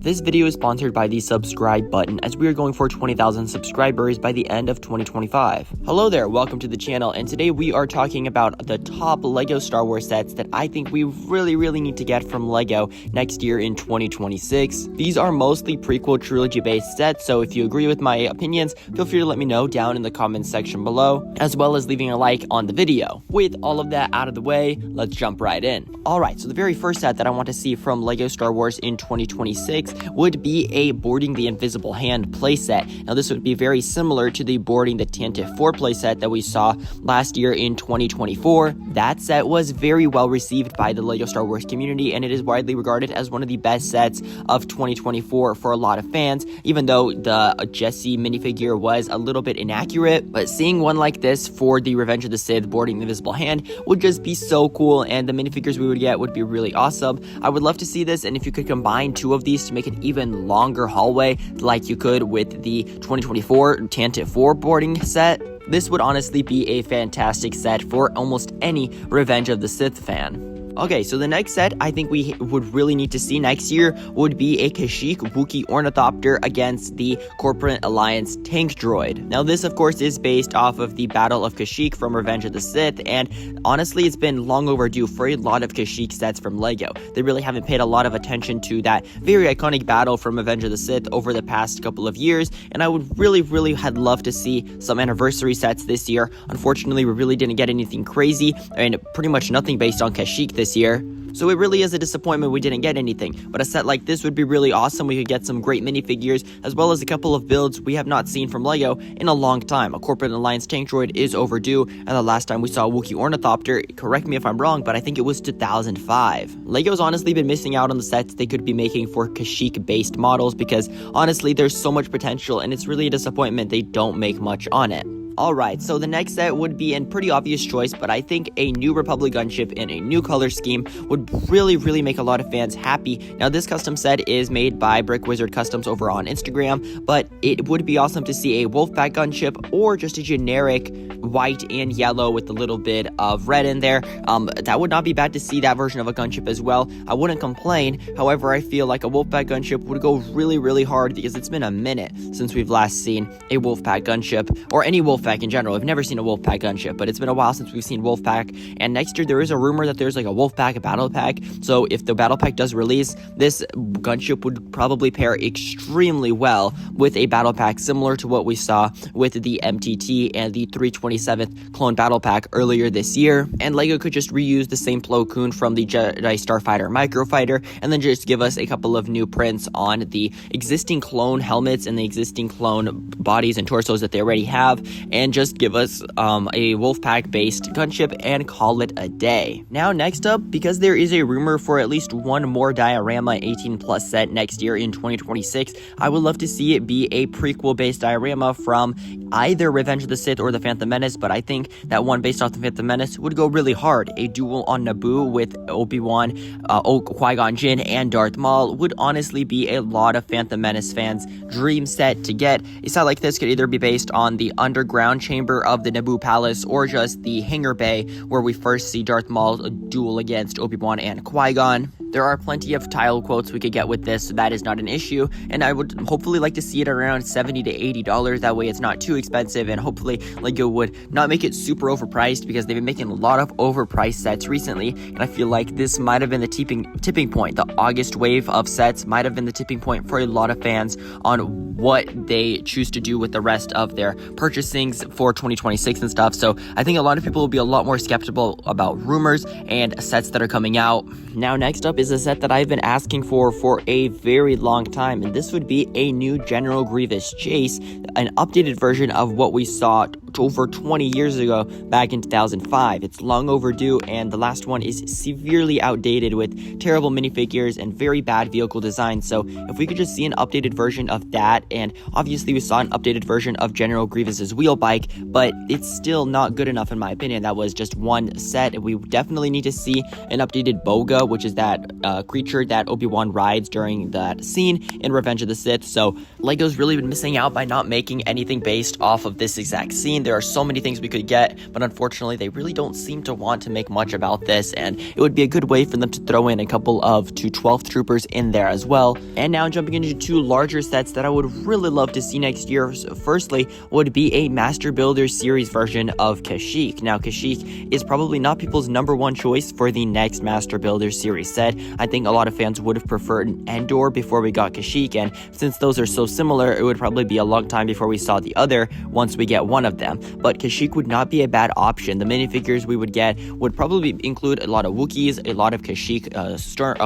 This video is sponsored by the subscribe button, as we are going for 20,000 subscribers by the end of 2025. Hello there, welcome to the channel, and today we are talking about the top LEGO Star Wars sets that I think we really need to get from LEGO next year in 2026. These are mostly prequel trilogy based sets, so if you agree with my opinions, feel free to let me know down in the comments section below, as well as leaving a like on the video. With all of that out of the way, let's jump right in. Alright, so the very first set that I want to see from LEGO Star Wars in 2026 would be a Boarding the Invisible Hand playset. Now this would be very similar to the Boarding the Tantive 4 playset that we saw last year in 2024. That set was very well received by the LEGO Star Wars community, and it is widely regarded as one of the best sets of 2024 for a lot of fans, even though the Jesse minifigure was a little bit inaccurate. But seeing one like this for the Revenge of the Sith Boarding the Invisible Hand would just be so cool, and the minifigures we would get would be really awesome. I would love to see this, and if you could combine two of these to make an even longer hallway like you could with the 2024 Tantive 4 boarding set, this would honestly be a fantastic set for almost any Revenge of the Sith fan. Okay, so the next set I think we would really need to see next year would be a Kashyyyk Wookiee Ornithopter against the Corporate Alliance tank droid. Now this of course is based off of the Battle of Kashyyyk from Revenge of the Sith, and honestly it's been long overdue for a lot of Kashyyyk sets from LEGO. They really haven't paid a lot of attention to that very iconic battle from Revenge of the Sith over the past couple of years, and I would really had loved to see some anniversary sets this year. Unfortunately, we really didn't get anything crazy, and pretty much nothing based on Kashyyyk this year. So it really is a disappointment we didn't get anything, but a set like this would be really awesome. We could get some great minifigures, as well as a couple of builds we have not seen from LEGO in a long time. A Corporate Alliance tank droid is overdue, and the last time we saw a Wookiee Ornithopter, correct me if I'm wrong, but I think it was 2005. LEGO's honestly been missing out on the sets they could be making for Kashyyyk based models, because honestly there's so much potential, and it's really a disappointment they don't make much on it. Alright, so the next set would be a pretty obvious choice, but I think a New Republic gunship in a new color scheme would really make a lot of fans happy. Now this custom set is made by Brick Wizard Customs over on Instagram, but it would be awesome to see a Wolfpack gunship or just a generic white and yellow with a little bit of red in there. That would not be bad to see that version of a gunship as well. I wouldn't complain. However, I feel like a Wolfpack gunship would go really hard, because it's been a minute since we've last seen a Wolfpack gunship, or any Wolfpack in general. I've never seen a Wolfpack gunship, but it's been a while since we've seen Wolfpack, and next year there is a rumor that there's like a Wolfpack battle pack, so if the battle pack does release, this gunship would probably pair extremely well with a battle pack similar to what we saw with the MTT and the 327th clone battle pack earlier this year, and LEGO could just reuse the same Plo Koon from the Jedi Starfighter Microfighter, and then just give us a couple of new prints on the existing clone helmets and the existing clone bodies and torsos that they already have, and just give us a Wolfpack based gunship and call it a day. Now next up, because there is a rumor for at least one more diorama 18+ set next year in 2026, I would love to see it be a prequel based diorama from either Revenge of the Sith or the Phantom Menace, but I think that one based off the Phantom Menace would go really hard. A duel on Naboo with Obi-Wan, Qui-Gon Jinn, and Darth Maul would honestly be a lot of Phantom Menace fans' dream set to get. A set like this could either be based on the underground chamber of the Naboo Palace, or just the hangar bay where we first see Darth Maul duel against Obi-Wan and Qui-Gon. There are plenty of tile quotes we could get with this, so that is not an issue, and I would hopefully like to see it around $70 to $80, that way it's not too expensive, and hopefully LEGO would not make it super overpriced, because they've been making a lot of overpriced sets recently, and I feel like this might have been the tipping point. The August wave of sets might have been the tipping point for a lot of fans on what they choose to do with the rest of their purchasings for 2026 and stuff, so I think a lot of people will be a lot more skeptical about rumors and sets that are coming out. Now next up is a set that I've been asking for a very long time, and this would be a new General Grievous chase, an updated version of what we saw over 20 years ago back in 2005. It's long overdue, and the last one is severely outdated with terrible minifigures and very bad vehicle design, so if we could just see an updated version of that, and obviously we saw an updated version of General Grievous's wheel bike, but it's still not good enough in my opinion. That was just one set. We definitely need to see an updated Boga, which is that creature that Obi-Wan rides during that scene in Revenge of the Sith, so LEGO's really been missing out by not making anything based off of this exact scene. insane. There are so many things we could get, but unfortunately they really don't seem to want to make much about this, and it would be a good way for them to throw in a couple of 212th troopers in there as well. And now jumping into two larger sets that I would really love to see next year. Firstly would be a Master Builder series version of Kashyyyk. Now Kashyyyk is probably not people's number one choice for the next Master Builder series set. I think a lot of fans would have preferred an Endor before we got Kashyyyk, and since those are so similar, it would probably be a long time before we saw the other once we get one of them. But Kashyyyk would not be a bad option. The minifigures we would get would probably include a lot of Wookiees, a lot of Kashyyyk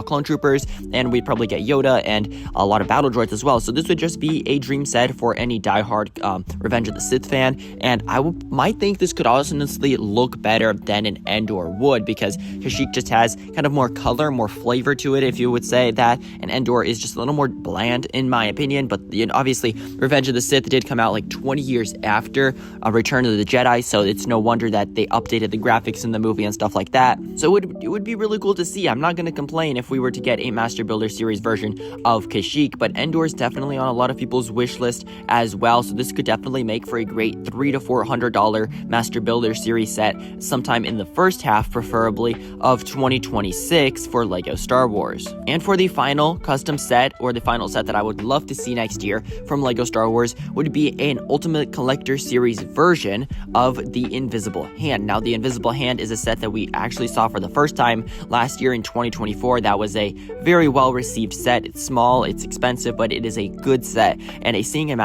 clone troopers, and we'd probably get Yoda and a lot of battle droids as well. So this would just be a dream set for any diehard Revenge of the Sith fan, and I might think this could honestly look better than an Endor would, because Kashyyyk just has kind of more color, more flavor to it, if you would say that, and Endor is just a little more bland in my opinion. But obviously Revenge of the Sith did come out like 20 years after Return of the Jedi, so it's no wonder that they updated the graphics in the movie and stuff like that. So it would be really cool to see. I'm not going to complain if we were to get a Master Builder series version of Kashyyyk, but Endor is definitely on a lot of people's wish list as well, so this could definitely make for a great $300 to $400 Master Builder series set sometime in the first half, preferably, of 2026 for LEGO Star Wars. And for the final custom set, or the final set that I would love to see next year from LEGO Star Wars, would be an Ultimate Collector Series version of the Invisible Hand. Now, the Invisible Hand is a set that we actually saw for the first time last year in 2024. That was a very well-received set. It's small, it's expensive, but it is a good set. And seeing a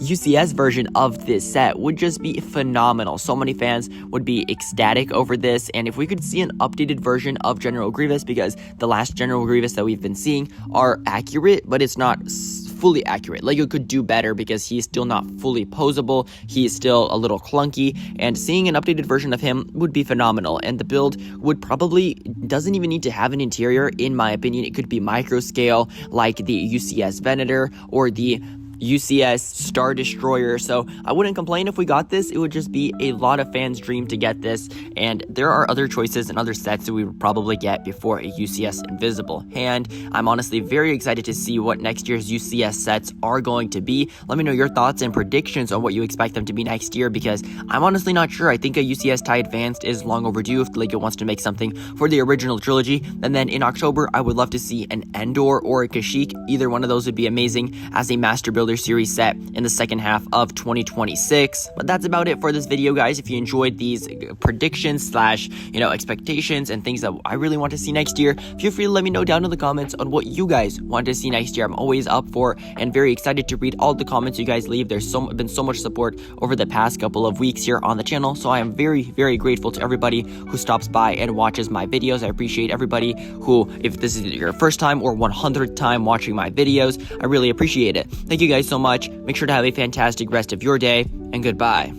UCS version of this set would just be phenomenal. So many fans would be ecstatic over this, and if we could see an updated version of General Grievous, because the last General Grievous that we've been seeing are accurate, but it's not fully accurate. LEGO could do better because he's still not fully posable, he is still a little clunky, and seeing an updated version of him would be phenomenal. And the build would probably doesn't even need to have an interior, in my opinion. It could be micro scale like the UCS Venator or the UCS Star Destroyer, so I wouldn't complain if we got this. It would just be a lot of fans' dream to get this, and there are other choices and other sets that we would probably get before a UCS Invisible Hand. I'm honestly very excited to see what next year's UCS sets are going to be. Let me know your thoughts and predictions on what you expect them to be next year, because I'm honestly not sure. I think a UCS TIE Advanced is long overdue if LEGO wants to make something for the original trilogy. And then in October, I would love to see an Endor or a Kashyyyk. Either one of those would be amazing as a Master Builder series set in the second half of 2026. But that's about it for this video, guys. If you enjoyed these predictions slash expectations and things that I really want to see next year, feel free to let me know down in the comments on what you guys want to see next year. I'm always up for and very excited to read all the comments you guys leave. There's been so much support over the past couple of weeks here on the channel, so I am very, very grateful to everybody who stops by and watches my videos. I appreciate everybody who, if this is your first time or 100th time watching my videos, I really appreciate it. Thank you guys so much. Make sure to have a fantastic rest of your day, and goodbye.